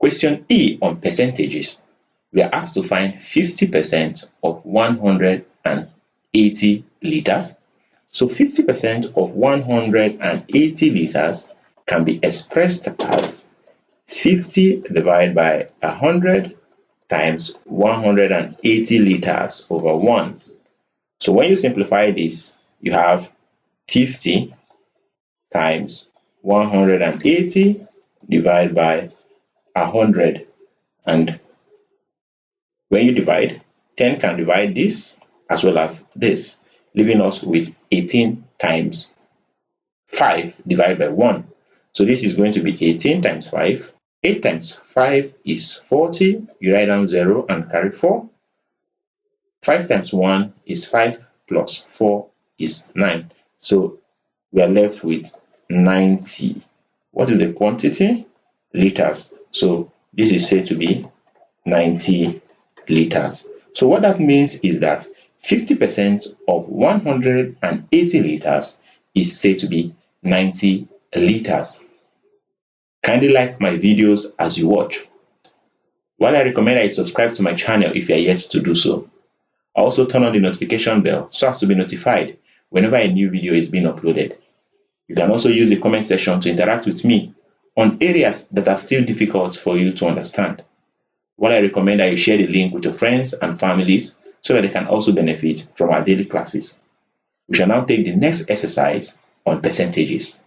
Question E on percentages. We are asked to find 50% of 180 liters. So 50% of 180 liters can be expressed as 50 divided by 100 times 180 liters over 1. So when you simplify this, you have 50 times 180 divided by 100. And when you divide, 10 can divide this as well as this, leaving us with 18 times 5 divided by 1. So this is going to be 18 times 5. 8 times 5 is 40. You write down 0 and carry 4. 5 times 1 is 5 plus 4 is 9. So we are left with 90. What is the quantity? Liters. So this is said to be 90 liters. So what that means is that 50% of 180 liters is said to be 90 liters. Kindly like my videos as you watch. While I recommend that you subscribe to my channel if you are yet to do so. Also turn on the notification bell so as to be notified whenever a new video is being uploaded. You can also use the comment section to interact with me on areas that are still difficult for you to understand. While I recommend that you share the link with your friends and families so that they can also benefit from our daily classes. We shall now take the next exercise on percentages.